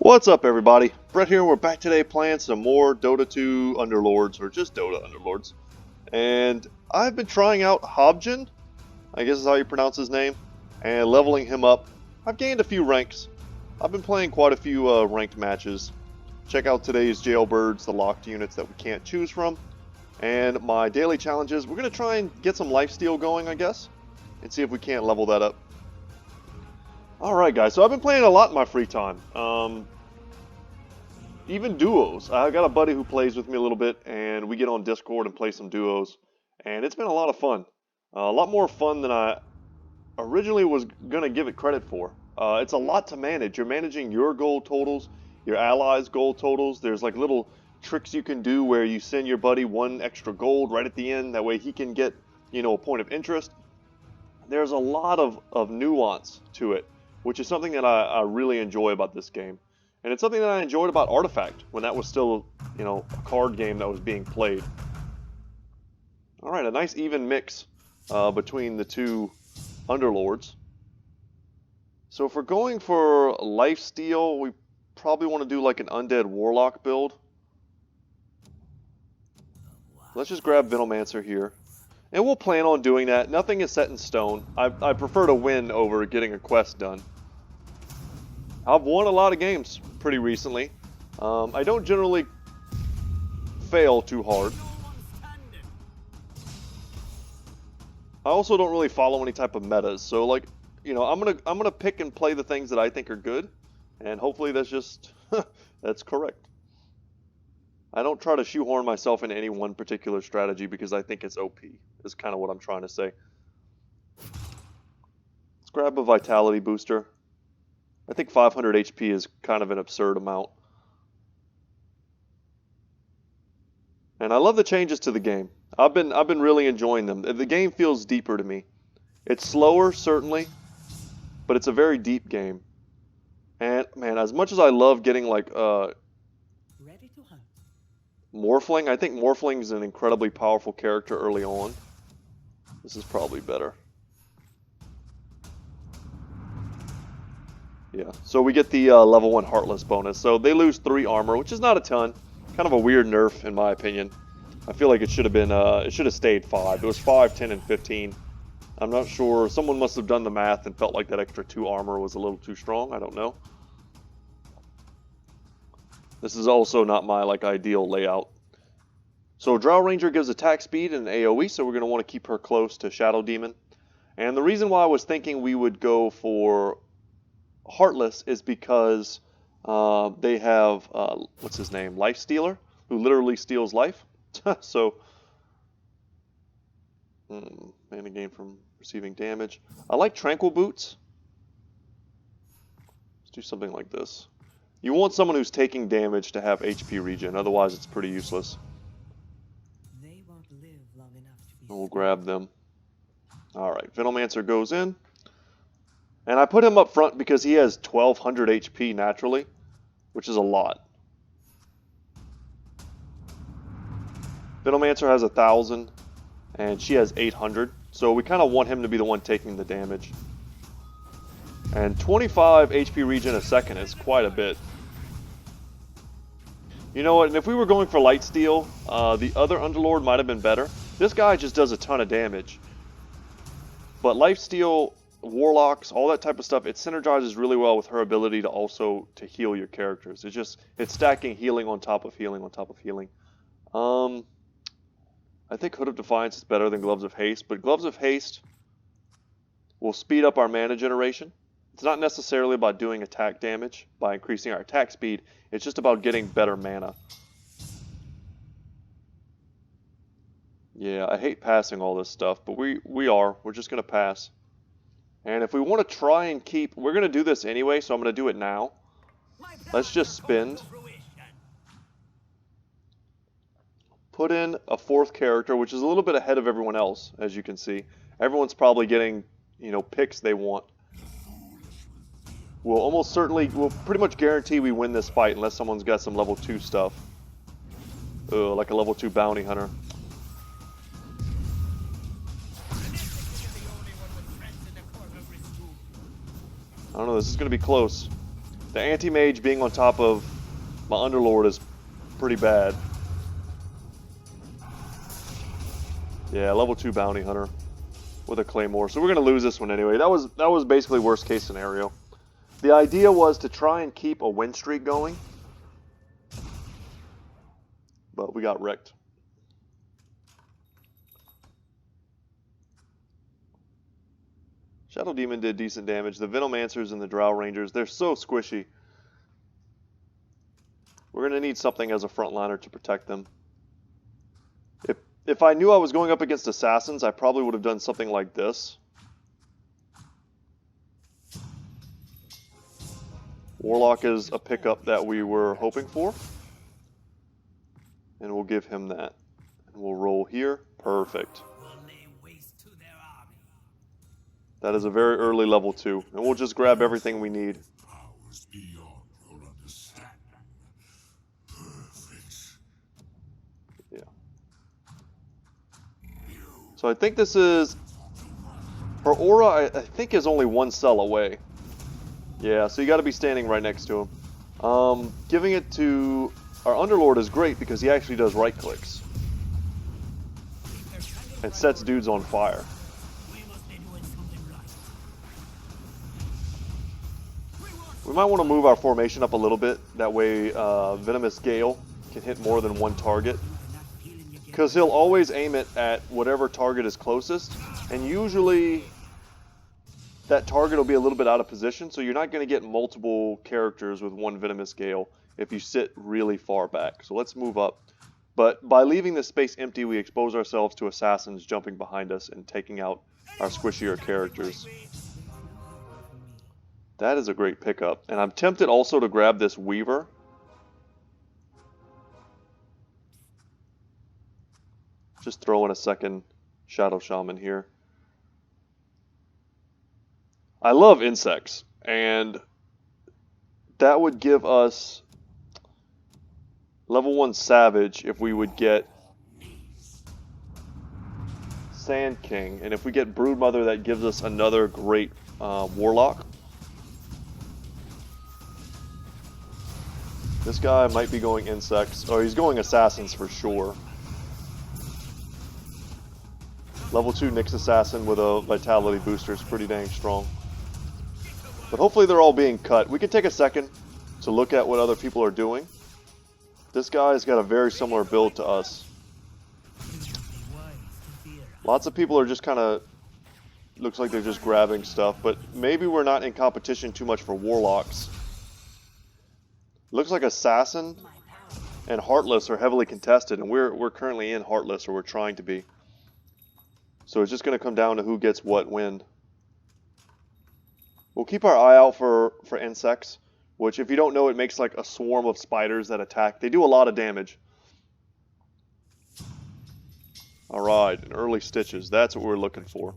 What's up, everybody? Brett here. We're back today playing some more Dota 2 Underlords, or just Dota Underlords. And I've been trying out Hobgen, I guess is how you pronounce his name, and leveling him up. I've gained a few ranks. I've been playing quite a few ranked matches. Check out today's jailbirds, the locked units that we can't choose from, and my daily challenges. We're going to try and get some lifesteal going, I guess, and see if we can't level that up. Alright guys, so I've been playing a lot in my free time. Even duos. I got a buddy who plays with me a little bit, and we get on Discord and play some duos, and it's been a lot of fun. A lot more fun than I originally was going to give it credit for. It's a lot to manage. You're managing your gold totals, your allies' gold totals. There's like little tricks you can do where you send your buddy one extra gold right at the end. That way he can get, a point of interest. There's a lot of nuance to it, which is something that I really enjoy about this game. And it's something that I enjoyed about Artifact when that was still, a card game that was being played. Alright, a nice even mix between the two Underlords. So if we're going for lifesteal, we probably want to do like an Undead Warlock build. Let's just grab Venomancer here. And we'll plan on doing that. Nothing is set in stone. I prefer to win over getting a quest done. I've won a lot of games pretty recently. I don't generally fail too hard. I also don't really follow any type of metas, so like, I'm gonna pick and play the things that I think are good, and hopefully that's just that's correct. I don't try to shoehorn myself into any one particular strategy because I think it's OP. Is kind of what I'm trying to say. Let's grab a vitality booster. I think 500 HP is kind of an absurd amount. And I love the changes to the game. I've been really enjoying them. The game feels deeper to me. It's slower, certainly, but it's a very deep game. And man, as much as I love getting like Ready to hunt. Morphling, I think Morphling is an incredibly powerful character early on. This is probably better. Yeah, so we get the level 1 Heartless bonus. So they lose 3 armor, which is not a ton. Kind of a weird nerf, in my opinion. I feel like it should have been, it should have stayed 5. It was 5, 10, and 15. I'm not sure. Someone must have done the math and felt like that extra 2 armor was a little too strong. I don't know. This is also not my, ideal layout. So Drow Ranger gives attack speed and AoE, so we're going to want to keep her close to Shadow Demon. And the reason why I was thinking we would go for Heartless is because they have, what's his name, Life Stealer, who literally steals life. So, mana gain from receiving damage. I like Tranquil Boots. Let's do something like this. You want someone who's taking damage to have HP regen, otherwise it's pretty useless. They won't live long enough to be. We'll grab them. Alright, Venomancer goes in. And I put him up front because he has 1200 HP naturally, which is a lot. Venomancer has 1000, and she has 800, so we kind of want him to be the one taking the damage. And 25 HP regen a second is quite a bit. You know what, and if we were going for Lightsteel, the other Underlord might have been better. This guy just does a ton of damage. But Lifesteal, Warlocks, all that type of stuff, it synergizes really well with her ability to also to heal your characters. It's stacking healing on top of healing on top of healing. I think Hood of Defiance is better than Gloves of Haste, but Gloves of Haste will speed up our mana generation. It's not necessarily about doing attack damage by increasing our attack speed, it's just about getting better mana. Yeah, I hate passing all this stuff, but we're just going to pass. And if we want to try and keep, we're going to do this anyway, so I'm going to do it now. Let's just spend. Put in a 4th character, which is a little bit ahead of everyone else, as you can see. Everyone's probably getting, picks they want. We'll pretty much guarantee we win this fight unless someone's got some level 2 stuff. Like a level 2 bounty hunter. I don't know, this is going to be close. The anti-mage being on top of my Underlord is pretty bad. Yeah, level 2 bounty hunter with a claymore. So we're gonna lose this one anyway. That was basically worst case scenario. The idea was to try and keep a win streak going, but we got wrecked. Shadow Demon did decent damage. The Venomancers and the Drow Rangers, they're so squishy. We're going to need something as a frontliner to protect them. If I knew I was going up against assassins, I probably would have done something like this. Warlock is a pickup that we were hoping for. And we'll give him that. And we'll roll here. Perfect. That is a very early level 2. And we'll just grab everything we need. Yeah. So I think this is... Her aura, I think, is only 1 cell away. Yeah, so you got to be standing right next to him. Giving it to our Underlord is great because he actually does right clicks. And sets dudes on fire. We might want to move our formation up a little bit. That way Venomous Gale can hit more than one target. Because he'll always aim it at whatever target is closest. And usually that target will be a little bit out of position. So you're not going to get multiple characters with one Venomous Gale if you sit really far back. So let's move up. But by leaving this space empty, we expose ourselves to assassins jumping behind us and taking out our squishier characters. That is a great pickup. And I'm tempted also to grab this Weaver. Just throw in a second Shadow Shaman here. I love insects, and that would give us level 1 Savage if we would get Sand King. And if we get Broodmother, that gives us another great Warlock. This guy might be going insects. Oh, he's going assassins for sure. Level 2 Nyx Assassin with a Vitality booster is pretty dang strong. But hopefully they're all being cut. We can take a second to look at what other people are doing. This guy's got a very similar build to us. Lots of people are just kind of... Looks like they're just grabbing stuff. But maybe we're not in competition too much for Warlocks. Looks like Assassin and Heartless are heavily contested, and we're currently in Heartless, or we're trying to be. So it's just going to come down to who gets what win. We'll keep our eye out for insects, which, if you don't know, it makes like a swarm of spiders that attack. They do a lot of damage. Alright, and early Stitches. That's what we're looking for.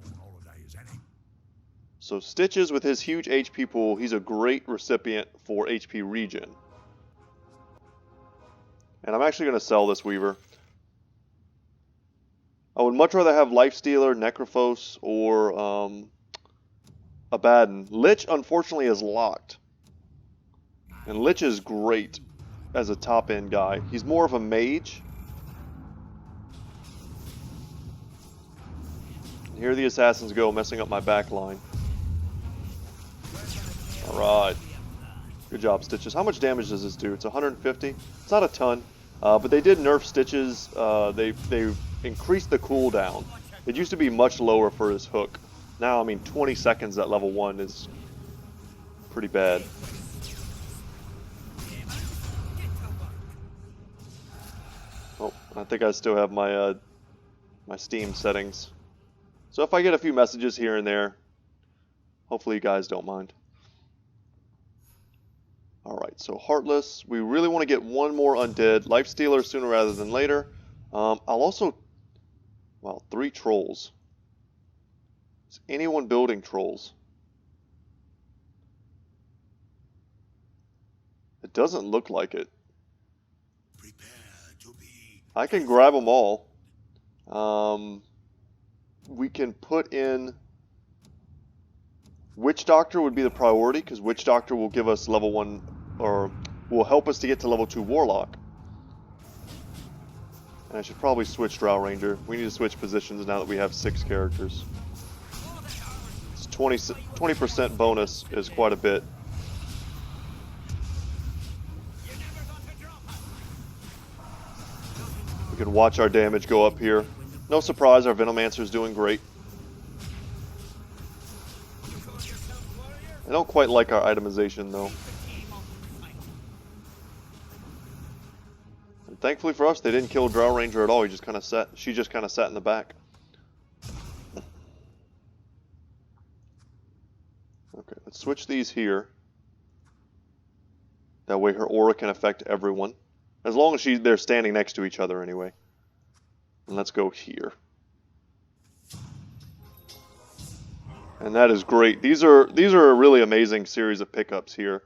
So Stitches, with his huge HP pool, he's a great recipient for HP regen. And I'm actually going to sell this Weaver. I would much rather have Lifestealer, Necrophos, or Abaddon. Lich, unfortunately, is locked. And Lich is great as a top-end guy. He's more of a mage. And here the assassins go, messing up my back line. Alright. Good job, Stitches. How much damage does this do? It's 150. It's not a ton. But they did nerf Stitches. They increased the cooldown. It used to be much lower for his hook. Now, I mean, 20 seconds at level 1 is pretty bad. Oh, I think I still have my my Steam settings. So if I get a few messages here and there, hopefully you guys don't mind. Alright, so Heartless. We really want to get one more Undead. Lifestealer sooner rather than later. I'll also... Well, 3 Trolls. Is anyone building Trolls? It doesn't look like it. I can grab them all. We can put in Witch Doctor would be the priority, because Witch Doctor will give us level 1, or will help us to get to level 2 Warlock. And I should probably switch Drow Ranger. We need to switch positions now that we have 6 characters. It's 20% bonus is quite a bit. We can watch our damage go up here. No surprise, our Venomancer is doing great. I don't quite like our itemization though. And thankfully for us, they didn't kill Drow Ranger at all. She just kind of sat in the back. Okay, let's switch these here. That way her aura can affect everyone. As long as they're standing next to each other anyway. And let's go here. And that is great. These are a really amazing series of pickups here.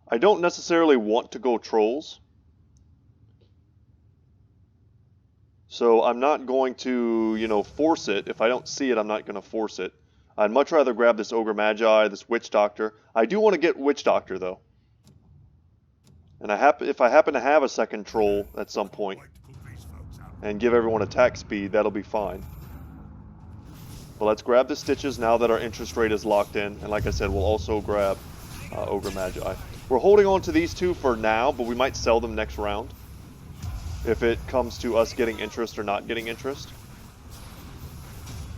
I don't necessarily want to go trolls. So I'm not going to, force it. If I don't see it, I'm not going to force it. I'd much rather grab this Ogre Magi, this Witch Doctor. I do want to get Witch Doctor though. And if I happen to have a second troll at some point and give everyone attack speed, that'll be fine. But let's grab the Stitches now that our interest rate is locked in. And like I said, we'll also grab Ogre Magi. We're holding on to these two for now, but we might sell them next round. If it comes to us getting interest or not getting interest.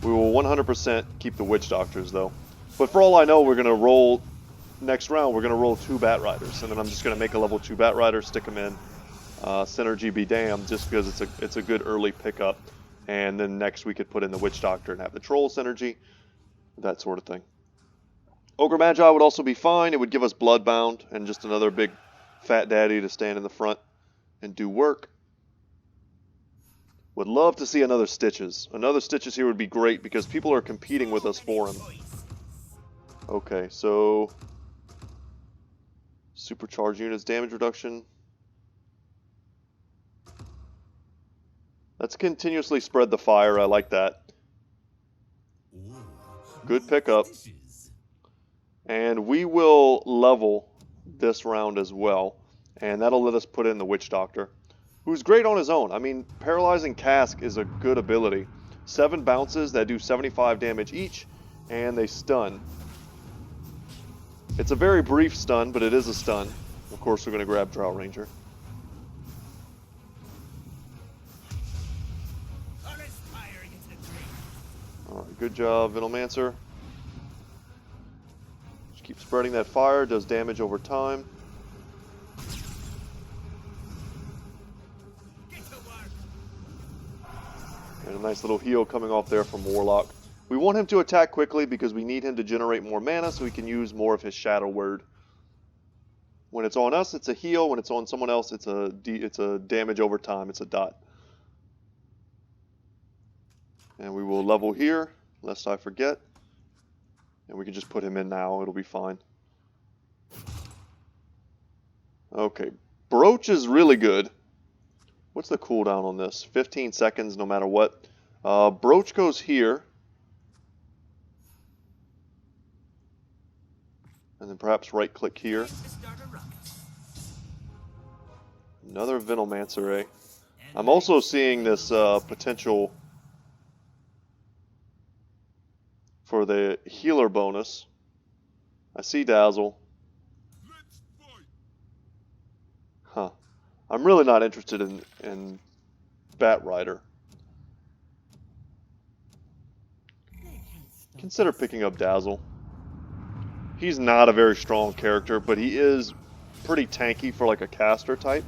We will 100% keep the Witch Doctors though. But for all I know, we're going to roll, next round, we're going to roll 2 Bat Riders. And then I'm just going to make a level 2 Bat Rider, stick them in. Synergy be damned, just because it's a good early pickup. And then next we could put in the Witch Doctor and have the Troll synergy. That sort of thing. Ogre Magi would also be fine. It would give us Bloodbound and just another big fat daddy to stand in the front and do work. Would love to see another Stitches. Another Stitches here would be great because people are competing with us for him. Okay, so supercharge units, damage reduction. Let's continuously spread the fire. I like that. Good pickup. And we will level this round as well. And that'll let us put in the Witch Doctor, who's great on his own. I mean, Paralyzing Cask is a good ability. 7 bounces that do 75 damage each, and they stun. It's a very brief stun, but it is a stun. Of course, we're going to grab Drow Ranger. Alright, good job, Venomancer. Just keep spreading that fire, does damage over time. And a nice little heal coming off there from Warlock. We want him to attack quickly because we need him to generate more mana so we can use more of his Shadow Word. When it's on us, it's a heal. When it's on someone else, it's a damage over time. It's a dot. And we will level here, lest I forget. And we can just put him in now. It'll be fine. Okay. Brooch is really good. What's the cooldown on this? 15 seconds no matter what. Brooch goes here. And then perhaps right click here. Another Venomancer, eh? I'm also seeing this potential for the healer bonus. I see Dazzle. Huh. I'm really not interested in Bat Rider. Consider picking up Dazzle. He's not a very strong character, but he is pretty tanky for like a caster type.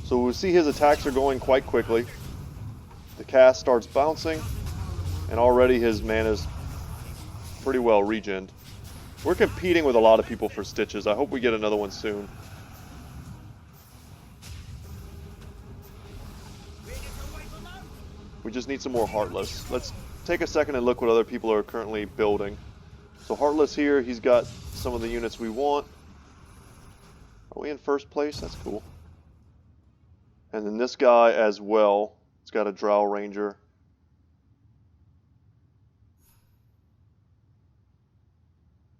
So we'll see his attacks are going quite quickly. The cast starts bouncing, and already his mana's pretty well regened. We're competing with a lot of people for Stitches. I hope we get another one soon. We just need some more Heartless. Let's take a second and look what other people are currently building. So Heartless here, he's got some of the units we want. Are we in first place? That's cool. And then this guy as well. He's got a Drow Ranger.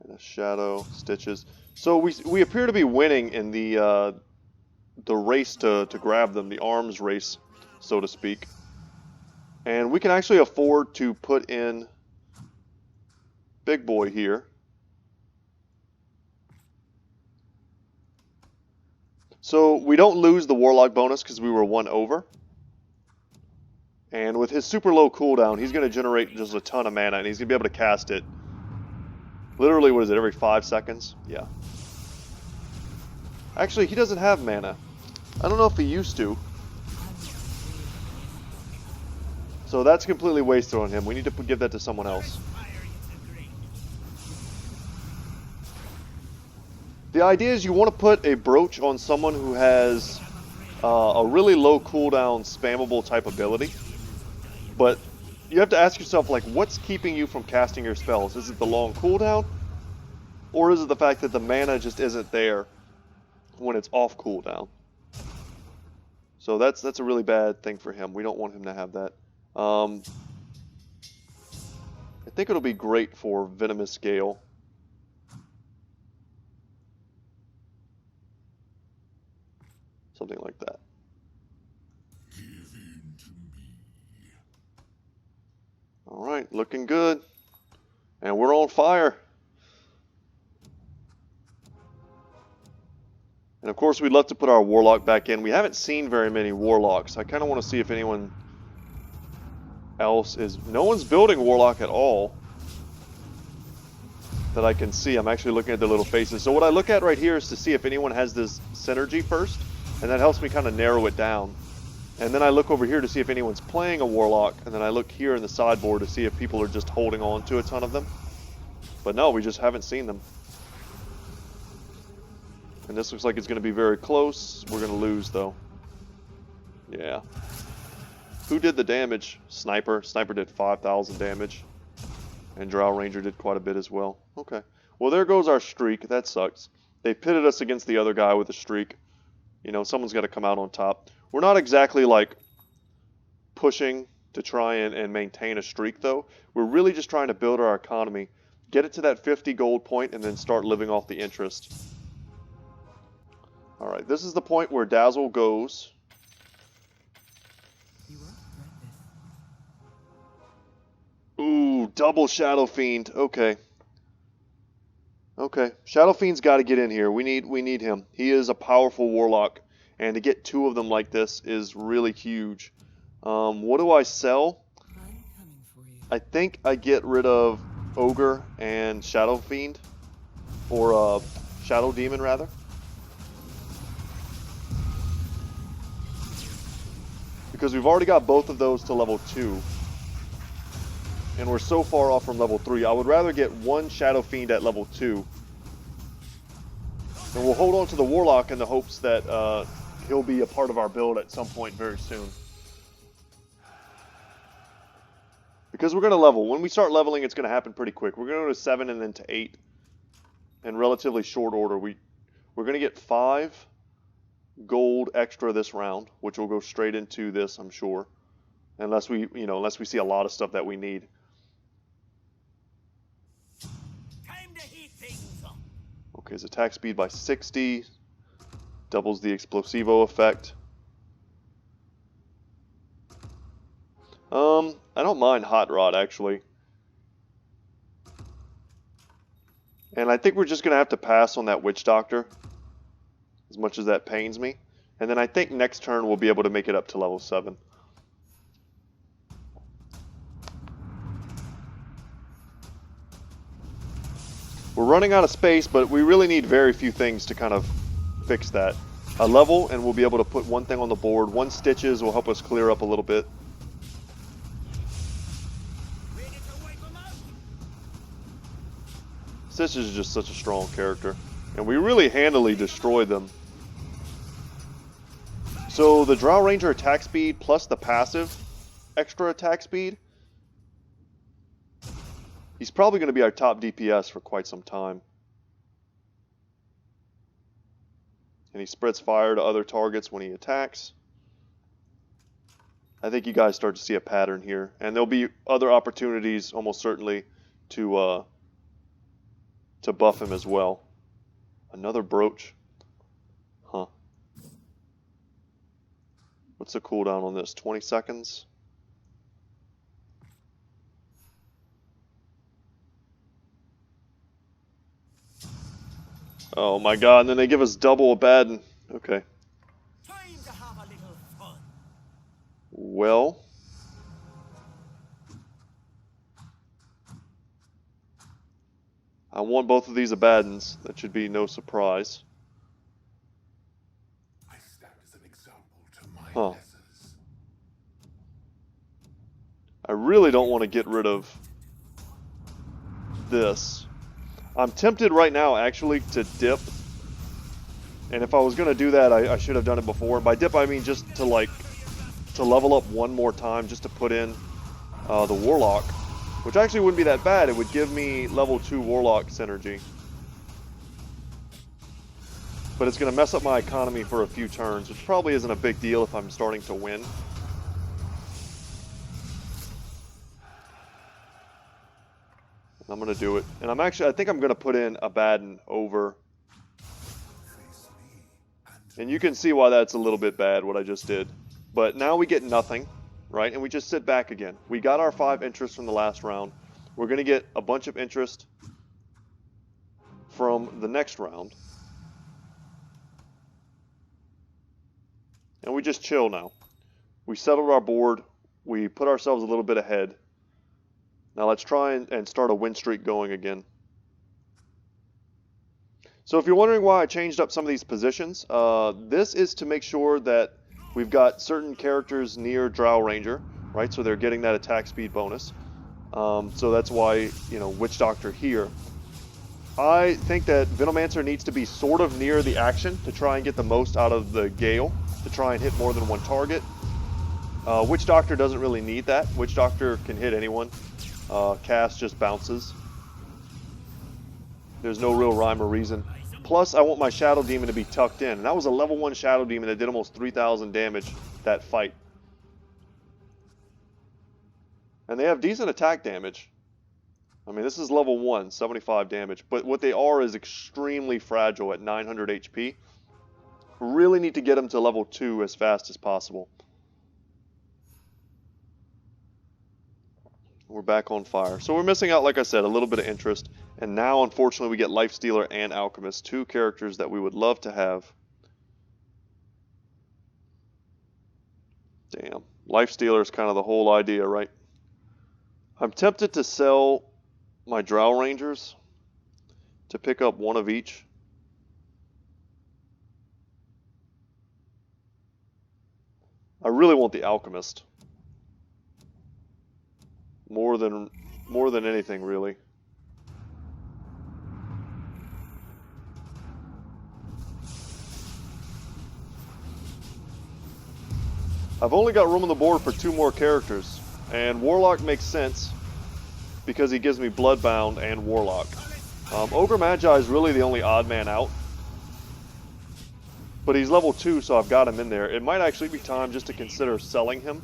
And a shadow, stitches. So we appear to be winning in the race to grab them, the arms race, so to speak. And we can actually afford to put in Big Boy here. So we don't lose the Warlock bonus because we were 1 over. And with his super low cooldown, he's going to generate just a ton of mana, and he's going to be able to cast it. Literally, what is it, every 5 seconds? Yeah. Actually, he doesn't have mana. I don't know if he used to. So that's completely wasted on him. We need to give that to someone else. The idea is you want to put a brooch on someone who has a really low cooldown spammable type ability. But you have to ask yourself, like, what's keeping you from casting your spells? Is it the long cooldown? Or is it the fact that the mana just isn't there when it's off cooldown? So that's a really bad thing for him. We don't want him to have that. I think it'll be great for Venomous Gale. Something like that. Alright, looking good. And we're on fire. And of course we'd love to put our Warlock back in. We haven't seen very many Warlocks. I kind of want to see if anyone else is... No one's building Warlock at all that I can see. I'm actually looking at their little faces. So what I look at right here is to see if anyone has this synergy first. And that helps me kind of narrow it down. And then I look over here to see if anyone's playing a Warlock. And then I look here in the sideboard to see if people are just holding on to a ton of them. But no, we just haven't seen them. And this looks like it's going to be very close. We're going to lose, though. Yeah. Who did the damage? Sniper. Sniper did 5,000 damage. And Drow Ranger did quite a bit as well. Okay. Well, there goes our streak. That sucks. They pitted us against the other guy with a streak. You know, someone's got to come out on top. We're not exactly, like, pushing to try and maintain a streak, though. We're really just trying to build our economy. Get it to that 50 gold point and then start living off the interest. Alright, this is the point where Dazzle goes. Ooh, double Shadow Fiend. Okay. Okay. Shadow Fiend's got to get in here. We need him. He is a powerful Warlock. And to get 2 of them like this is really huge. What do I sell? I think I get rid of Ogre and Shadow Fiend. Or Shadow Demon, rather. Because we've already got both of those to level 2. And we're so far off from level 3. I would rather get 1 Shadow Fiend at level 2. And we'll hold on to the Warlock in the hopes that he'll be a part of our build at some point very soon. Because we're going to level. When we start leveling, it's going to happen pretty quick. We're going to go to 7 and then to 8. In relatively short order. We're going to get 5 gold extra this round, which will go straight into this, I'm sure. Unless we see a lot of stuff that we need. Okay, his attack speed by 60. Doubles the Explosivo effect. I don't mind Hot Rod, actually. And I think we're just going to have to pass on that Witch Doctor. As much as that pains me. And then I think next turn we'll be able to make it up to level 7. We're running out of space, but we really need very few things to kind of fix that. A level, and we'll be able to put 1 thing on the board. 1 stitches will help us clear up a little bit. Stitches is just such a strong character. And we really handily destroyed them. So the Drow Ranger attack speed plus the passive extra attack speed. He's probably going to be our top DPS for quite some time. And he spreads fire to other targets when he attacks. I think you guys start to see a pattern here. And there'll be other opportunities, almost certainly, to to buff him as well. Another brooch. Huh. What's the cooldown on this? 20 seconds? Oh my god, and then they give us double Abaddon. Okay. Time to have a little fun. Well. I want both of these Abaddons. That should be no surprise. I stand as an example to my Huh. lessons. I really don't want to get rid of this. I'm tempted right now, actually, to dip. And if I was going to do that, I should have done it before. By dip, I mean just to, like, to level up one more time, just to put in the Warlock. Which actually wouldn't be that bad. It would give me level 2 Warlock synergy. But it's going to mess up my economy for a few turns, which probably isn't a big deal if I'm starting to win. I'm going to do it. And I think I'm going to put in Abaddon over. And you can see why that's a little bit bad, what I just did. But now we get nothing, right? And we just sit back again. We got our 5 interest from the last round. We're going to get a bunch of interest from the next round. And we just chill now. We settled our board. We put ourselves a little bit ahead. Now let's try and start a win streak going again. So if you're wondering why I changed up some of these positions, this is to make sure that we've got certain characters near Drow Ranger, right? So they're getting that attack speed bonus. So that's why, you know, Witch Doctor here. I think that Venomancer needs to be sort of near the action to try and get the most out of the Gale, to try and hit more than one target. Witch Doctor doesn't really need that. Witch Doctor can hit anyone. Cast just bounces. There's no real rhyme or reason. Plus, I want my Shadow Demon to be tucked in. And that was a level 1 Shadow Demon that did almost 3,000 damage that fight. And they have decent attack damage. I mean, this is level 1, 75 damage. But what they are is extremely fragile at 900 HP. Really need to get them to level 2 as fast as possible. We're back on fire. So we're missing out, like I said, a little bit of interest. And now, unfortunately, we get Lifestealer and Alchemist, 2 characters that we would love to have. Damn. Lifestealer is kind of the whole idea, right? I'm tempted to sell my Drow Rangers to pick up one of each. I really want the Alchemist. More than anything, really. I've only got room on the board for 2 more characters, and Warlock makes sense because he gives me Bloodbound and Warlock. Ogre Magi is really the only odd man out, but he's level 2, so I've got him in there. It might actually be time just to consider selling him.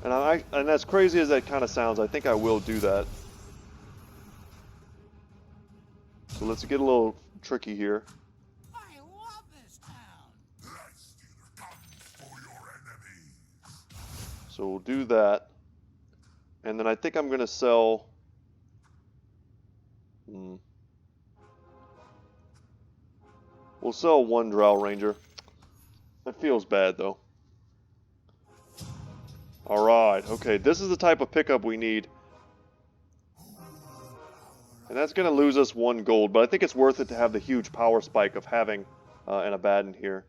And as crazy as that kind of sounds, I think I will do that. So let's get a little tricky here. I love this town. Lifestealer comes for your enemies. So we'll do that. And then I think I'm going to sell... We'll sell 1 Drow Ranger. That feels bad, though. Alright, okay, this is the type of pickup we need. And that's going to lose us 1 gold, but I think it's worth it to have the huge power spike of having an Abaddon here.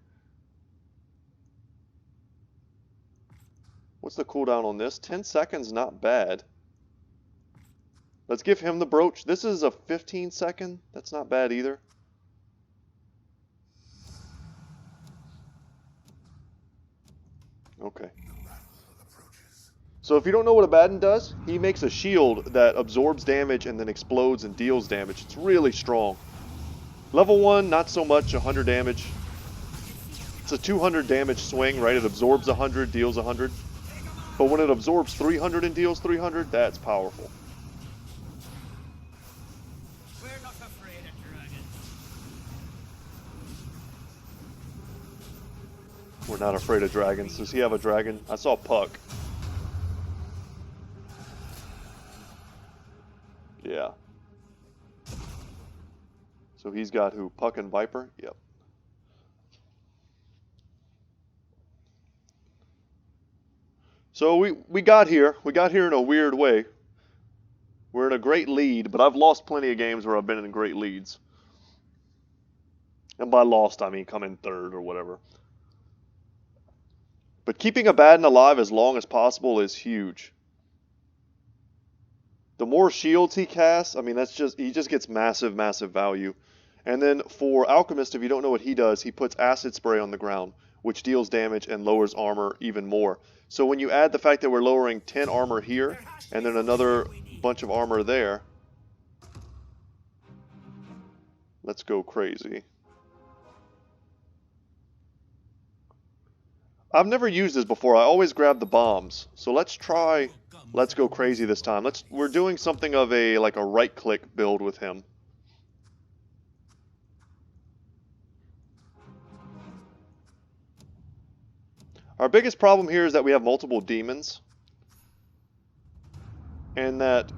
What's the cooldown on this? 10 seconds, not bad. Let's give him the brooch. This is a 15 second. That's not bad either. Okay. So if you don't know what Abaddon does, he makes a shield that absorbs damage and then explodes and deals damage. It's really strong. Level 1, not so much, 100 damage. It's a 200 damage swing, right? It absorbs 100, deals 100. But when it absorbs 300 and deals 300, that's powerful. We're not afraid of dragons. Does he have a dragon? I saw Puck. Yeah. So he's got who? Puck and Viper? Yep. So we got here. We got here in a weird way. We're in a great lead, but I've lost plenty of games where I've been in great leads. And by lost, I mean come in third or whatever. But keeping Abaddon alive as long as possible is huge. The more shields he casts, I mean, he just gets massive, massive value. And then for Alchemist, if you don't know what he does, he puts acid spray on the ground, which deals damage and lowers armor even more. So when you add the fact that we're lowering 10 armor here, and then another bunch of armor there, let's go crazy. I've never used this before. I always grab the bombs. So let's try let's go crazy this time. We're doing something of a like a right click build with him. Our biggest problem here is that we have multiple demons. And that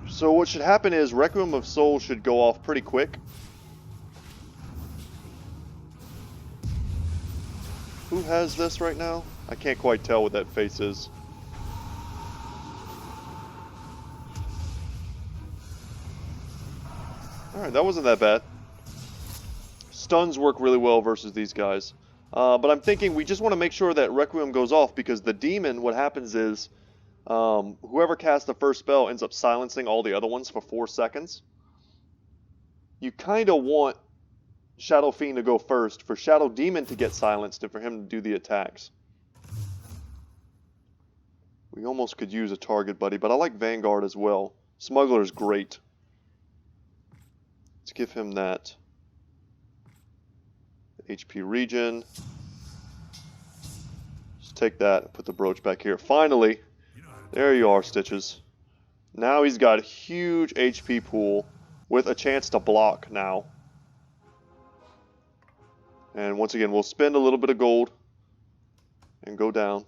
so what should happen is Requiem of Souls should go off pretty quick. Who has this right now? I can't quite tell what that face is. Alright, that wasn't that bad. Stuns work really well versus these guys. But I'm thinking we just want to make sure that Requiem goes off because the demon, what happens is whoever casts the first spell ends up silencing all the other ones for 4 seconds. You kind of want Shadow Fiend to go first for Shadow Demon to get silenced and for him to do the attacks. We almost could use a target buddy, but I like Vanguard as well. Smuggler's great. Let's give him that. HP regen. Just take that and put the brooch back here. Finally, there you are, Stitches. Now he's got a huge HP pool with a chance to block now. And once again, we'll spend a little bit of gold and go down.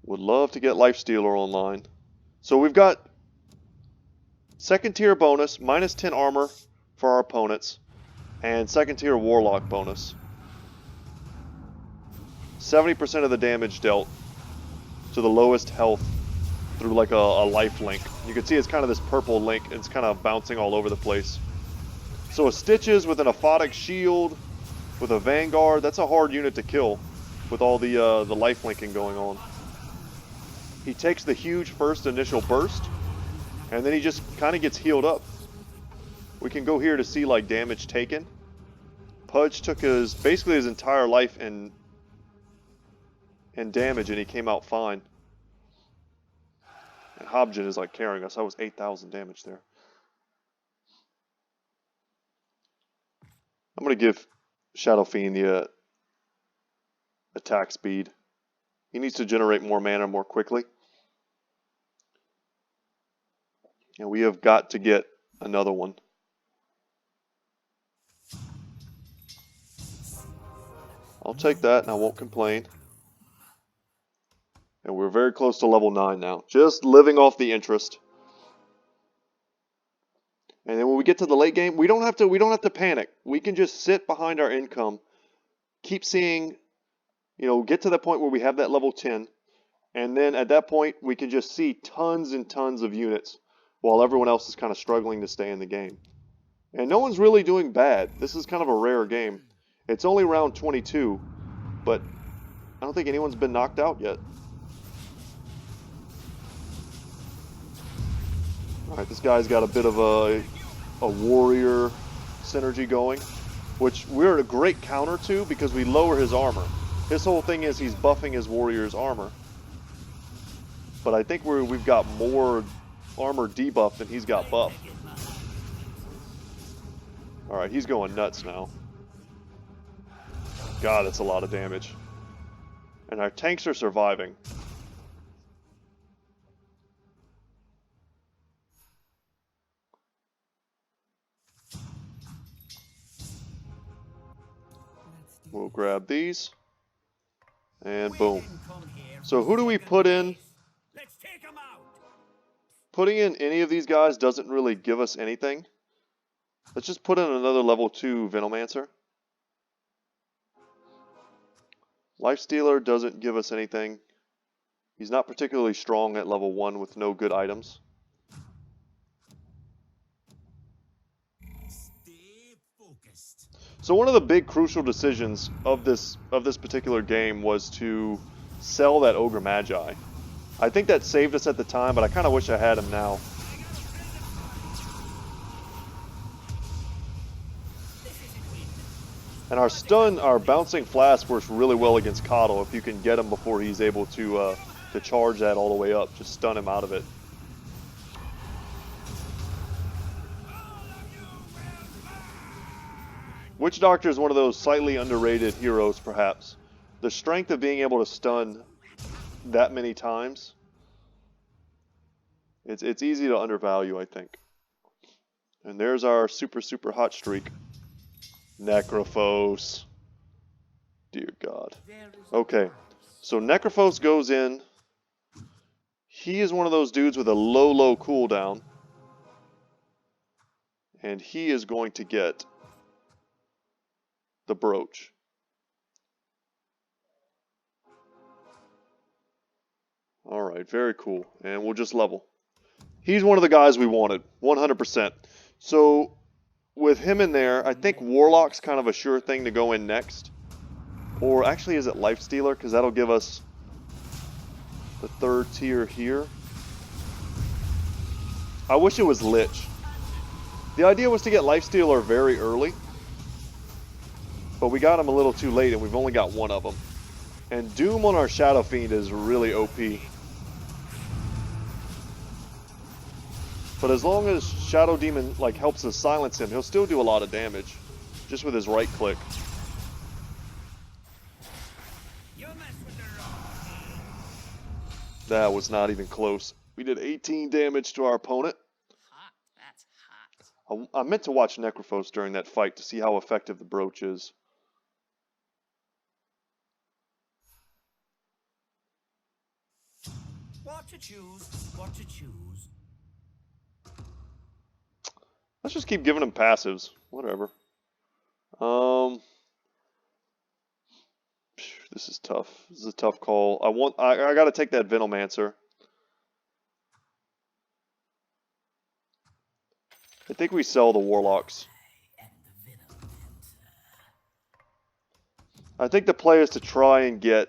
Would love to get Lifestealer online. So we've got second tier bonus, minus 10 armor for our opponents, and second tier Warlock bonus. 70% of the damage dealt to the lowest health through like a life link. You can see it's kind of this purple link. It's kind of bouncing all over the place. So a Stitches with an Aphotic Shield, with a Vanguard, that's a hard unit to kill with all the life linking going on. He takes the huge first initial burst, and then he just kind of gets healed up. We can go here to see like damage taken. Pudge took basically his entire life in damage, and he came out fine. And Hobgen is like carrying us. That was 8,000 damage there. I'm going to give Shadow Fiend the attack speed. He needs to generate more mana more quickly. And we have got to get another one. I'll take that and I won't complain. And we're very close to level 9 now. Just living off the interest. And then when we get to the late game, we don't have to panic. We can just sit behind our income. Keep seeing, get to the point where we have that level 10. And then at that point, we can just see tons and tons of units while everyone else is kind of struggling to stay in the game. And no one's really doing bad. This is kind of a rare game. It's only round 22, but I don't think anyone's been knocked out yet. Alright, this guy's got a bit of a warrior synergy going, which we're a great counter to because we lower his armor. His whole thing is he's buffing his warrior's armor. But I think we've got more armor debuff than he's got buff. Alright, he's going nuts now. God, that's a lot of damage. And our tanks are surviving. We'll grab these. And We boom. didn't come here So for who do we second put in? place. Let's take 'em out. Putting in any of these guys doesn't really give us anything. Let's just put in another level 2 Venomancer. Lifestealer doesn't give us anything. He's not particularly strong at level 1 with no good items. Stay focused. So one of the big crucial decisions of this particular game was to sell that Ogre Magi. I think that saved us at the time, but I kind of wish I had him now. And our bouncing flask works really well against Coddle if you can get him before he's able to charge that all the way up. Just stun him out of it. Witch Doctor is one of those slightly underrated heroes, perhaps. The strength of being able to stun that many times, it's easy to undervalue, I think. And there's our super hot streak. Necrophos. Dear God. Okay, so Necrophos goes in. He is one of those dudes with a low cooldown. And he is going to get the brooch. Alright, very cool. And we'll just level. He's one of the guys we wanted, 100%. So, with him in there, I think Warlock's kind of a sure thing to go in next. Or actually, is it Lifestealer? Because that'll give us the third tier here. I wish it was Lich. The idea was to get Lifestealer very early. But we got him a little too late, and we've only got one of them. And Doom on our Shadow Fiend is really OP. But as long as Shadow Demon helps us silence him, he'll still do a lot of damage. Just with his right click. That was not even close. We did 18 damage to our opponent. Hot. That's hot. I meant to watch Necrophos during that fight to see how effective the brooch is. What to choose? What to choose? Let's just keep giving him passives. Whatever. This is tough. This is a tough call. I gotta take that Venomancer. I think we sell the Warlocks. I think the play is to try and get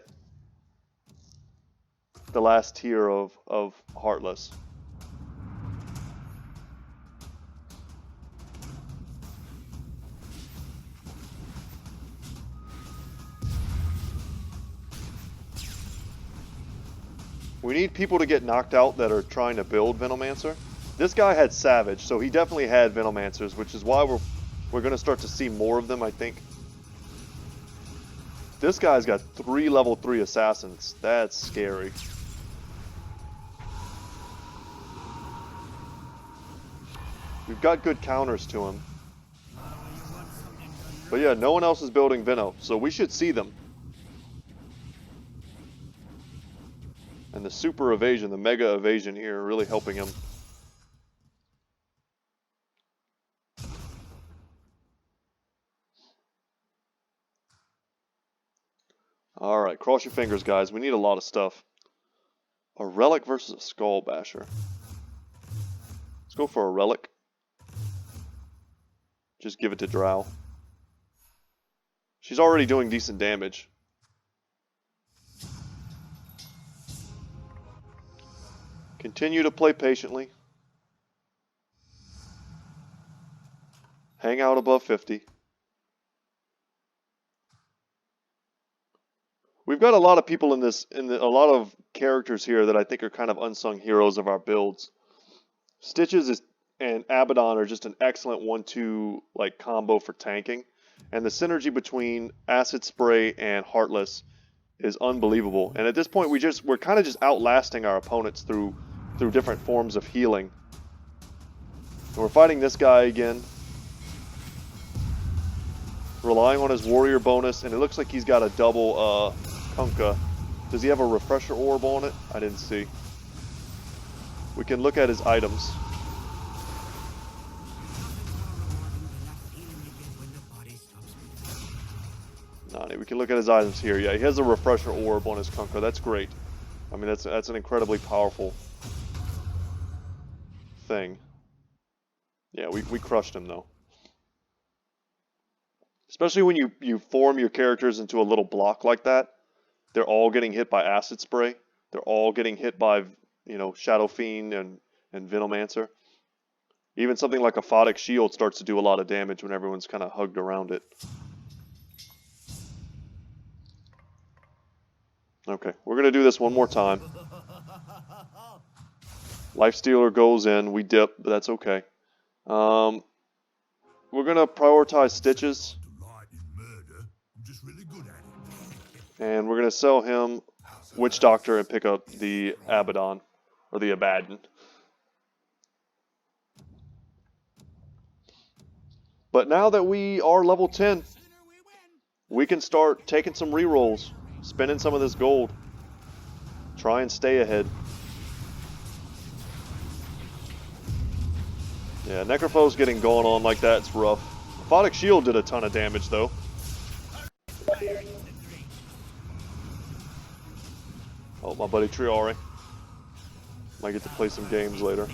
the last tier of Heartless. We need people to get knocked out that are trying to build Venomancer. This guy had Savage, so he definitely had Venomancers, which is why we're going to start to see more of them, I think. This guy's got 3 level 3 assassins. That's scary. We've got good counters to him. But yeah, no one else is building Veno, so we should see them. And the super evasion, the mega evasion here, really helping him. Alright, cross your fingers, guys. We need a lot of stuff. A relic versus a skull basher. Let's go for a relic. Just give it to Drow. She's already doing decent damage. Continue to play patiently. Hang out above 50. We've got a lot of people in this, a lot of characters here that I think are kind of unsung heroes of our builds. Stitches and Abaddon are just an excellent 1-2 combo for tanking, and the synergy between Acid Spray and Heartless is unbelievable. And at this point, we're kind of just outlasting our opponents through different forms of healing. And we're fighting this guy again. relying on his warrior bonus, and it looks like he's got a double Kunkka. Does he have a refresher orb on it? I didn't see. We can look at his items. Nani, we can look at his items here. Yeah, he has a refresher orb on his Kunkka. That's great. I mean, that's an incredibly powerful thing. Yeah, we crushed him though. Especially when you form your characters into a little block like that. They're all getting hit by acid spray. They're all getting hit by, you know, Shadow Fiend and Venomancer. Even something like a Photic Shield starts to do a lot of damage when everyone's kind of hugged around it. Okay, we're going to do this one more time. Lifestealer goes in, we dip, but that's okay. We're going to prioritize Stitches. And we're going to sell him Witch Doctor and pick up the Abaddon, or the Abaddon. But now that we are level 10, we can start taking some rerolls, spending some of this gold, try and stay ahead. Yeah, Necrophos getting going on like that, it's rough. Photic Shield did a ton of damage though. Oh, my buddy Triari. Might get to play some games later.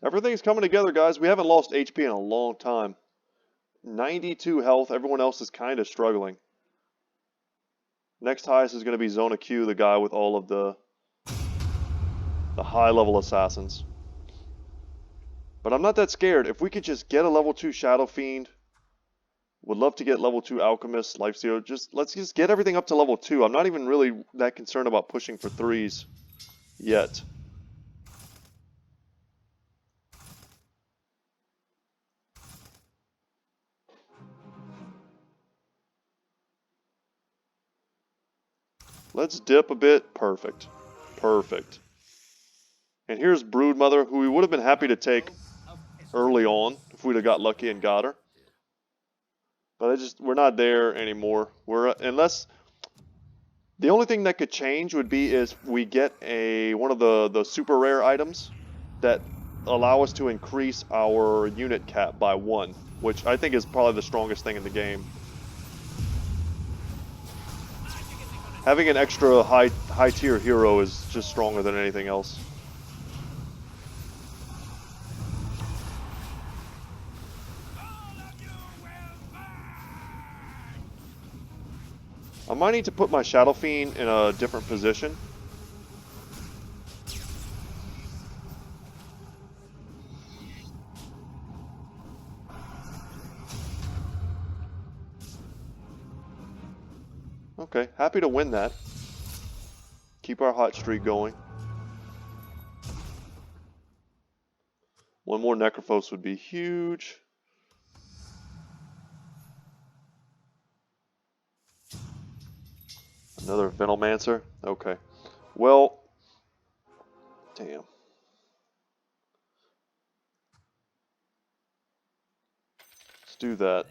Everything's coming together, guys. We haven't lost HP in a long time. 92 health. Everyone else is kind of struggling. Next highest is going to be Zona Q, the guy with all of the high-level assassins. But I'm not that scared. If we could just get a level 2 Shadow Fiend, would love to get level 2 Alchemist, Lifestealer. Let's just get everything up to level 2. I'm not even really that concerned about pushing for 3s yet. Let's dip a bit. Perfect. Perfect. And here's Broodmother, who we would have been happy to take early on if we'd have got lucky and got her. But we're not there anymore. Unless the only thing that could change would be is we get one of the super rare items that allow us to increase our unit cap by 1, which I think is probably the strongest thing in the game. Having an extra high tier hero is just stronger than anything else. I might need to put my Shadow Fiend in a different position. Okay, happy to win that. Keep our hot streak going. One more Necrophos would be huge. Another Venomancer? Okay. Well, damn. Let's do that.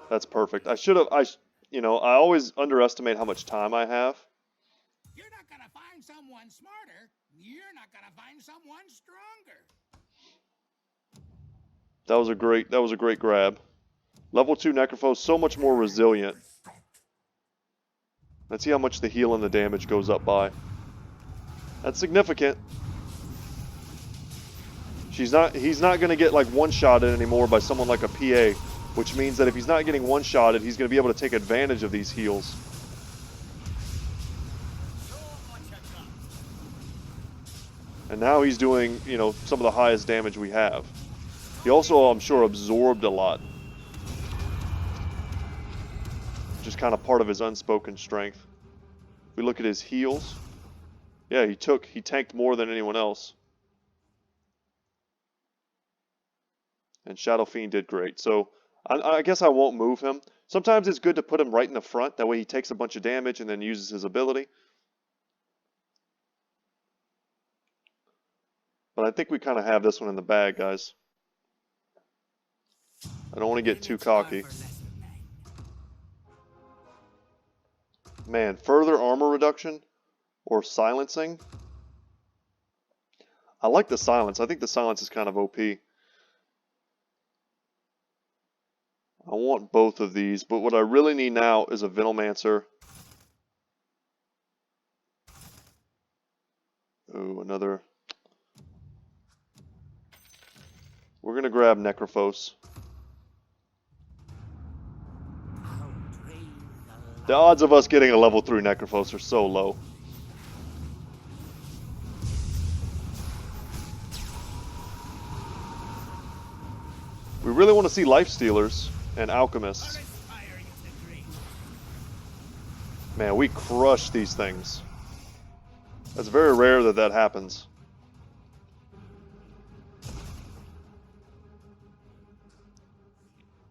That's perfect. I always underestimate how much time I have. You're not gonna find someone smarter. You're not gonna find someone stronger. That was a great grab. Level 2 Necrophos, so much more resilient. Let's see how much the heal and the damage goes up by. That's significant. He's not going to get like one-shotted anymore by someone like a PA, which means that if he's not getting one-shotted, he's going to be able to take advantage of these heals. And now he's doing, some of the highest damage we have. He also, I'm sure, absorbed a lot. Just kind of part of his unspoken strength. If we look at his heals, yeah, he tanked more than anyone else. And Shadow Fiend did great. So I guess I won't move him. Sometimes it's good to put him right in the front. That way he takes a bunch of damage and then uses his ability. But I think we kind of have this one in the bag, guys. I don't want to get too cocky. Man, further armor reduction or silencing. I like the silence. I think the silence is kind of OP. I want both of these, but what I really need now is a Venomancer. Ooh, another. We're going to grab Necrophos. The odds of us getting a level 3 Necrophos are so low. We really want to see Life Stealers and Alchemists. Man, we crush these things. That's very rare that that happens.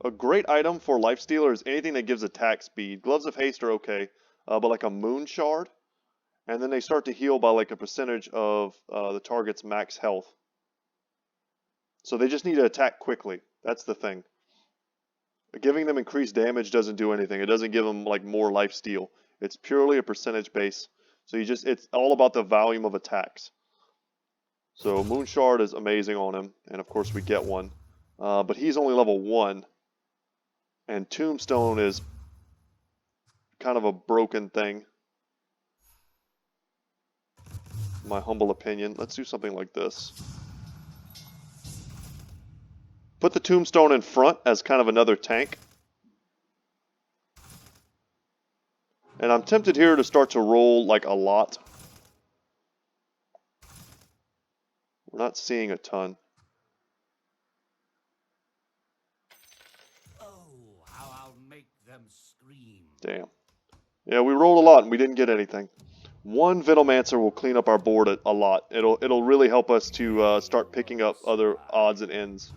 A great item for Life Stealer is anything that gives attack speed. Gloves of Haste are okay, but like a Moon Shard, and then they start to heal by like a percentage of the target's max health. So they just need to attack quickly. That's the thing. Giving them increased damage doesn't do anything. It doesn't give them like more life steal. It's purely a percentage base. So it's all about the volume of attacks. So Moon Shard is amazing on him, and of course we get one. But he's only level 1. And Tombstone is kind of a broken thing. My humble opinion. Let's do something like this. Put the Tombstone in front as kind of another tank. And I'm tempted here to start to roll like a lot. We're not seeing a ton. Oh, how I'll make them scream. Damn. Yeah, we rolled a lot and we didn't get anything. One Venomancer will clean up our board a lot. It'll really help us to start picking up other odds and ends.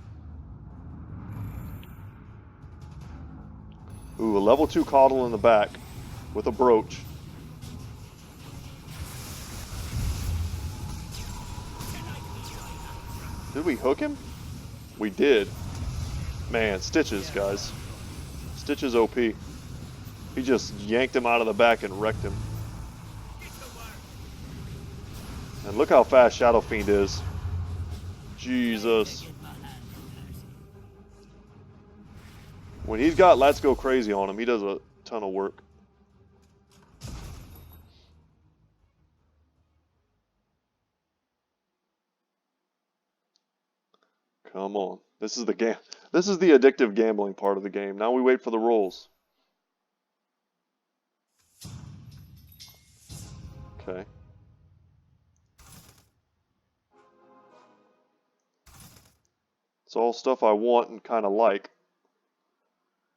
Ooh, a level 2 Coddle in the back with a brooch. Did we hook him? We did. Man, Stitches, guys. Stitches OP. He just yanked him out of the back and wrecked him. And look how fast Shadow Fiend is. Jesus. When he's got Let's Go Crazy on him, he does a ton of work. Come on. This is the addictive gambling part of the game. Now we wait for the rolls. Okay. It's all stuff I want and kind of like.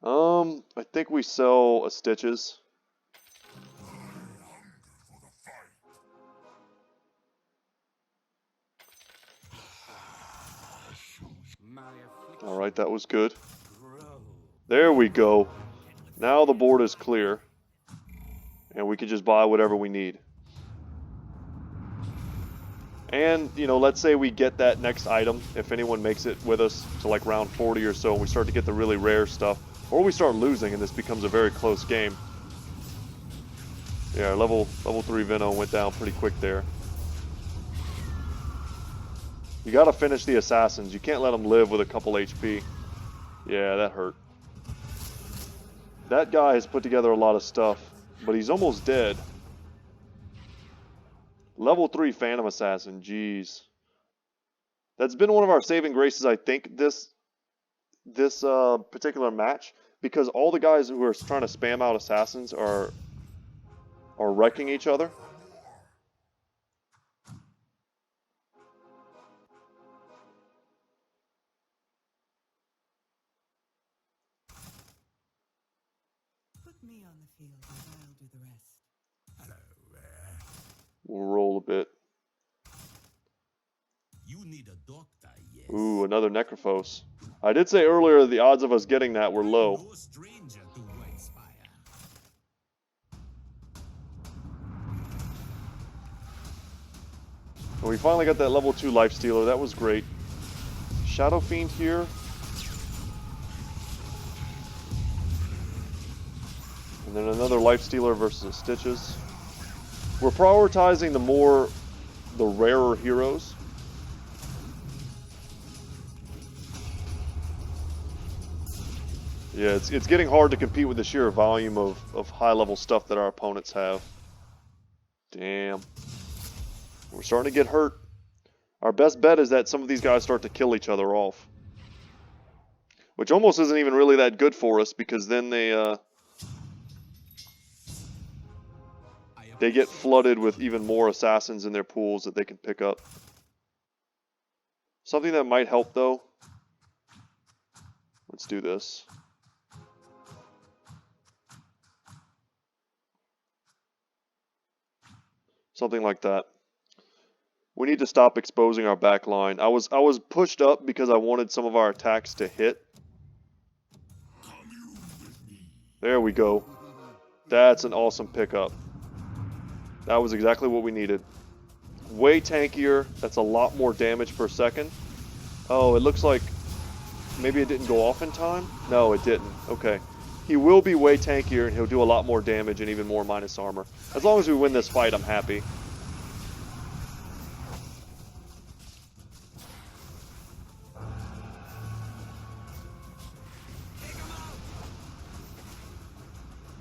I think we sell a Stitches. Alright, that was good. There we go. Now the board is clear. And we can just buy whatever we need. And, you know, let's say we get that next item, if anyone makes it with us to like round 40 or so, and we start to get the really rare stuff. Or we start losing and this becomes a very close game. Yeah, level 3 Venom went down pretty quick there. You gotta finish the assassins. You can't let them live with a couple HP. Yeah, that hurt. That guy has put together a lot of stuff, but he's almost dead. Level 3 Phantom Assassin, jeez. That's been one of our saving graces, I think, this particular match, because all the guys who are trying to spam out assassins are wrecking each other. Put me on the field and I'll do the rest. Hello there. We'll roll a bit. You need a doctor, yes. Ooh, another Necrophos. I did say earlier the odds of us getting that were low. No stranger to And we finally got that level 2 Lifestealer. That was great. Shadow Fiend here. And then another Lifestealer versus Stitches. We're prioritizing the rarer heroes. Yeah, it's getting hard to compete with the sheer volume of high-level stuff that our opponents have. Damn. We're starting to get hurt. Our best bet is that some of these guys start to kill each other off. Which almost isn't even really that good for us, because then they get flooded with even more assassins in their pools that they can pick up. Something that might help, though. Let's do this. Something like that. We need to stop exposing our back line. I was pushed up because I wanted some of our attacks to hit. There we go. That's an awesome pickup. That was exactly what we needed. Way tankier. That's a lot more damage per second. Oh, it looks like maybe it didn't go off in time? No, it didn't. Okay. He will be way tankier, and he'll do a lot more damage and even more minus armor. As long as we win this fight, I'm happy.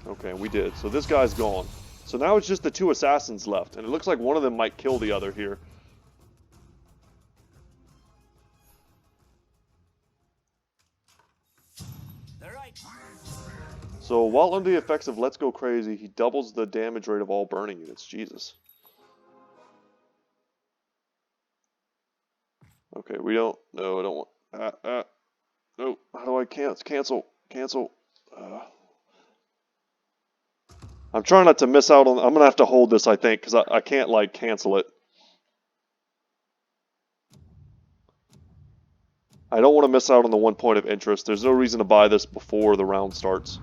Okay, we did. So this guy's gone. So now it's just the 2 assassins left, and it looks like one of them might kill the other here. So while under the effects of Let's Go Crazy, he doubles the damage rate of all burning units. Jesus. Okay, we don't... No, I don't want... No, how do I cancel? Cancel. I'm trying not to miss out on... I'm going to have to hold this, I think, because I can't, like, cancel it. I don't want to miss out on the 1 point of interest. There's no reason to buy this before the round starts.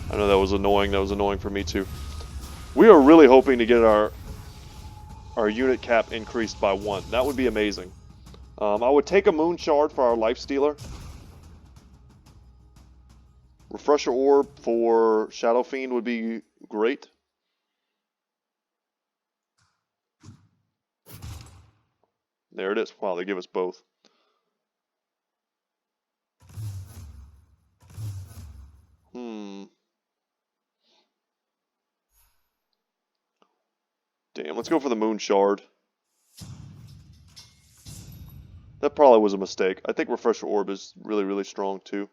I know that was annoying. That was annoying for me too. We are really hoping to get our unit cap increased by 1. That would be amazing. I would take a Moon Shard for our Lifestealer. Refresher Orb for Shadow Fiend would be great. There it is. Wow, they give us both. Damn, let's go for the Moon Shard. That probably was a mistake. I think Refresher Orb is really, really strong too.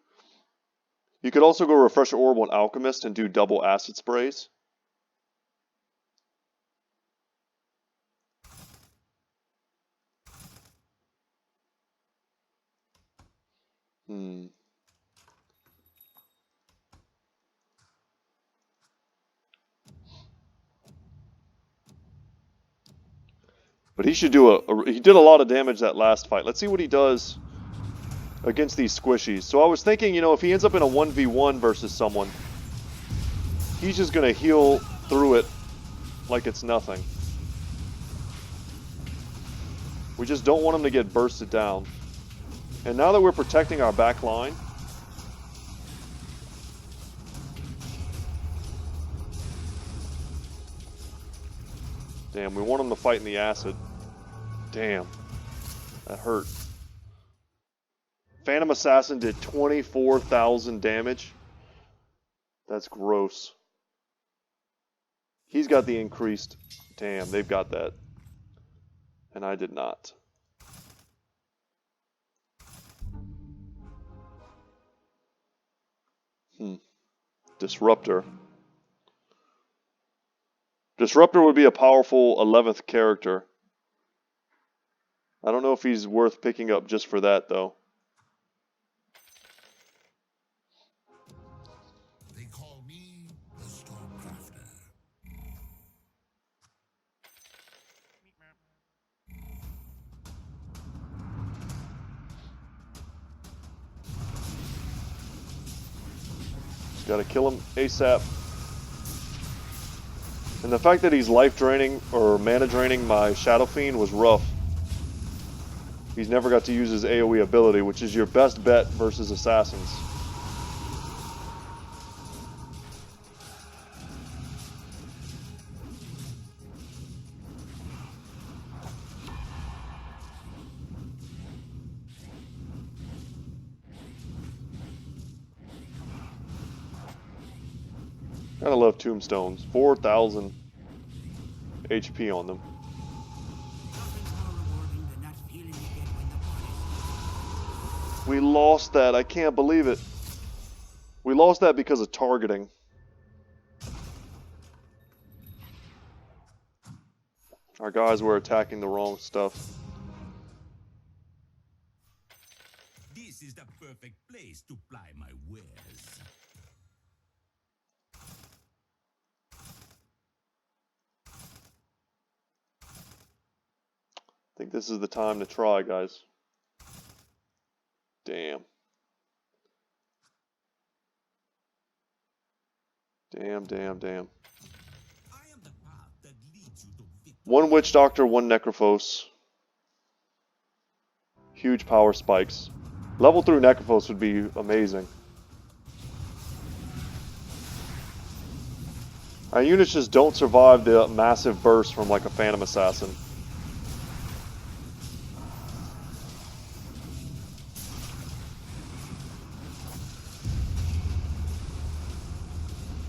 You could also go Refresher Orb on Alchemist and do double acid sprays. But he should do he did a lot of damage that last fight. Let's see what he does against these squishies. So I was thinking, you know, if he ends up in a 1v1 versus someone, he's just going to heal through it like it's nothing. We just don't want him to get bursted down. And now that we're protecting our back line, damn, we want him to fight in the acid. Damn, that hurt. Phantom Assassin did 24,000 damage. That's gross. He's got the increased... Damn, they've got that. And I did not. Disruptor. Disruptor would be a powerful 11th character. I don't know if he's worth picking up just for that, though. They call me the Stormcrafter. Just gotta kill him ASAP. And the fact that he's life draining or mana draining my Shadow Fiend was rough. He's never got to use his AoE ability, which is your best bet versus assassins. Gotta love tombstones. 4,000 HP on them. Nothing's more rewarding than that feeling you get when the body's We lost that. I can't believe it. We lost that because of targeting. Our guys were attacking the wrong stuff. This is the perfect place to ply my wares. I think this is the time to try, guys. Damn. Damn, damn, damn. I am the path that leads you to victory. One Witch Doctor, one Necrophos. Huge power spikes. Level through Necrophos would be amazing. Our units just don't survive the massive burst from like a Phantom Assassin.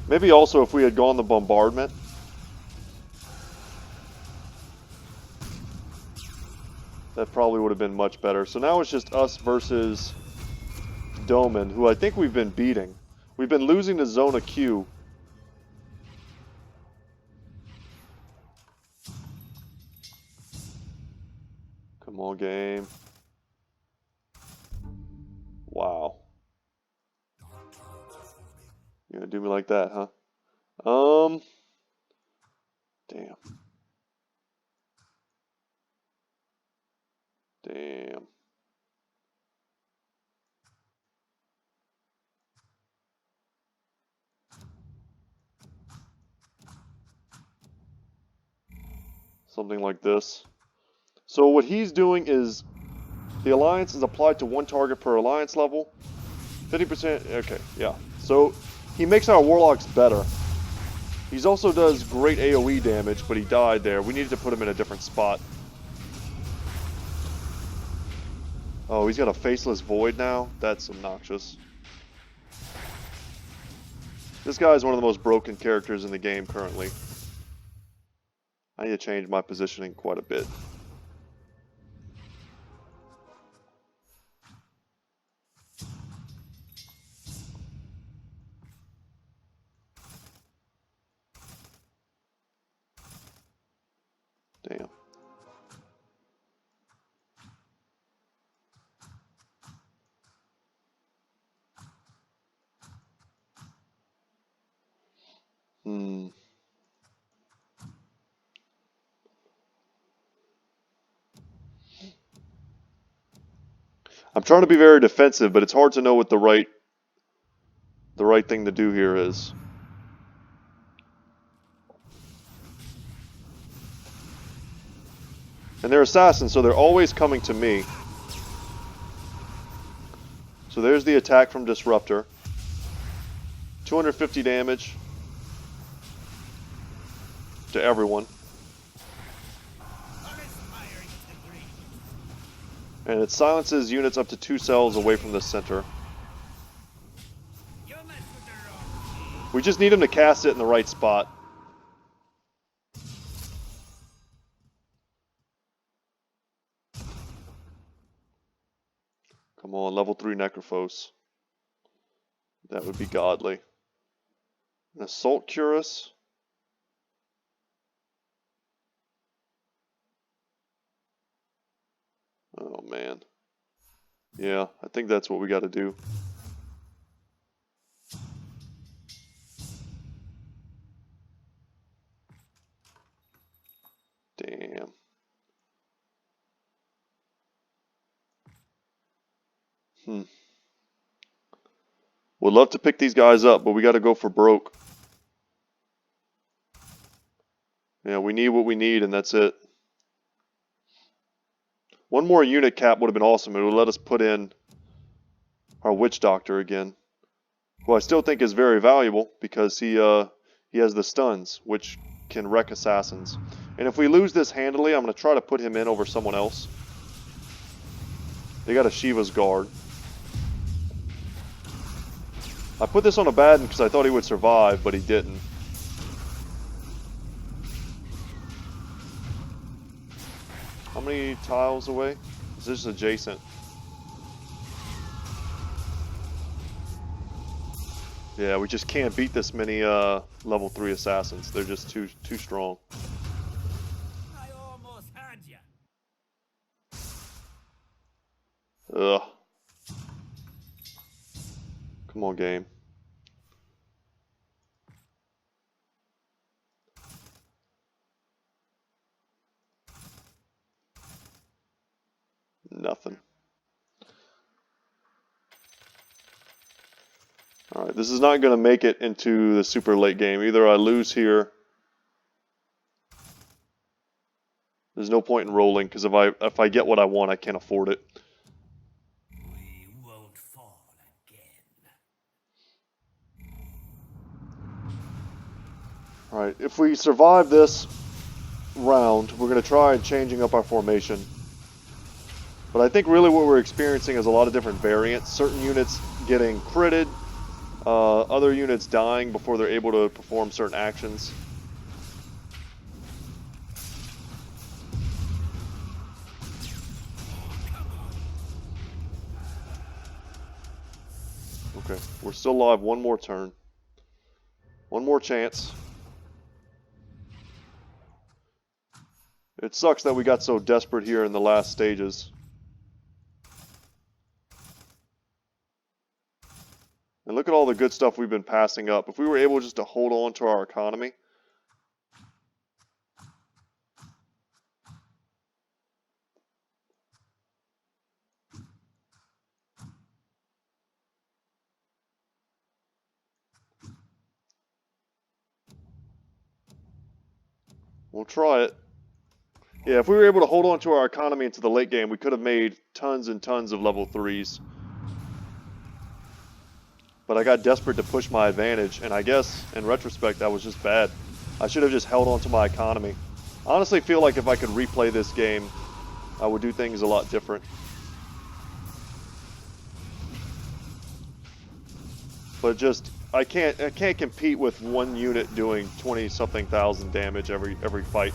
Maybe also if we had gone the bombardment. That probably would have been much better. So now it's just us versus Doman, who I think we've been beating. We've been losing to Zona Q. Come on, game. Wow. You're gonna do me like that, huh? Damn. Damn. Something like this. So what he's doing is the alliance is applied to one target per alliance level. 50%, okay, yeah. So he makes our warlocks better. He also does great AoE damage, but he died there. We needed to put him in a different spot. Oh, he's got a faceless void now? That's obnoxious. This guy is one of the most broken characters in the game currently. I need to change my positioning quite a bit. Damn. Hmm. I'm trying to be very defensive, but it's hard to know what the right thing to do here is. And they're assassins, so they're always coming to me. So there's the attack from Disruptor. 250 damage to everyone. And it silences units up to 2 cells away from the center. We just need him to cast it in the right spot. Come on, level 3 Necrophos. That would be godly. An Assault Cuirass. Oh man. Yeah, I think that's what we got to do. Damn. Would love to pick these guys up, but we got to go for broke. Yeah, we need what we need, and that's it. One more unit cap would have been awesome. It would let us put in our Witch Doctor again, who I still think is very valuable because he has the stuns, which can wreck assassins. And if we lose this handily, I'm going to try to put him in over someone else. They got a Shiva's Guard. I put this on a Abaddon because I thought he would survive, but he didn't. How many tiles away? Is this adjacent? Yeah, we just can't beat this many level 3 assassins. They're just too strong. I almost had ya. Ugh. Come on, game. Nothing. Alright, this is not going to make it into the super late game. Either I lose here. There's no point in rolling, because if I get what I want, I can't afford it. We won't fall again. Alright, if we survive this round, we're going to try changing up our formation. But I think really what we're experiencing is a lot of different variants. Certain units getting critted, other units dying before they're able to perform certain actions. Okay, we're still alive. One more turn. One more chance. It sucks that we got so desperate here in the last stages. And look at all the good stuff we've been passing up. If we were able just to hold on to our economy. We'll try it. Yeah, if we were able to hold on to our economy into the late game, we could have made tons and tons of level 3s. But I got desperate to push my advantage, and I guess, in retrospect, that was just bad. I should have just held on to my economy. I honestly feel like if I could replay this game, I would do things a lot different. But just, I can't compete with one unit doing 20-something thousand damage every fight.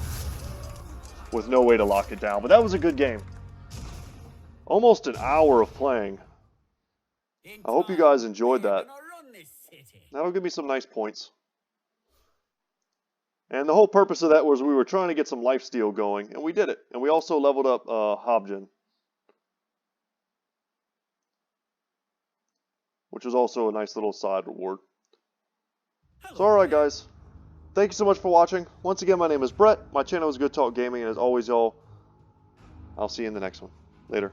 With no way to lock it down. But that was a good game. Almost an hour of playing. I hope you guys enjoyed that. That'll give me some nice points. And the whole purpose of that was we were trying to get some lifesteal going, and we did it. And we also leveled up Hobgen, which was also a nice little side reward. So alright guys, thank you so much for watching. Once again, my name is Brett. My channel is Good Talk Gaming, and as always, y'all, I'll see you in the next one. Later.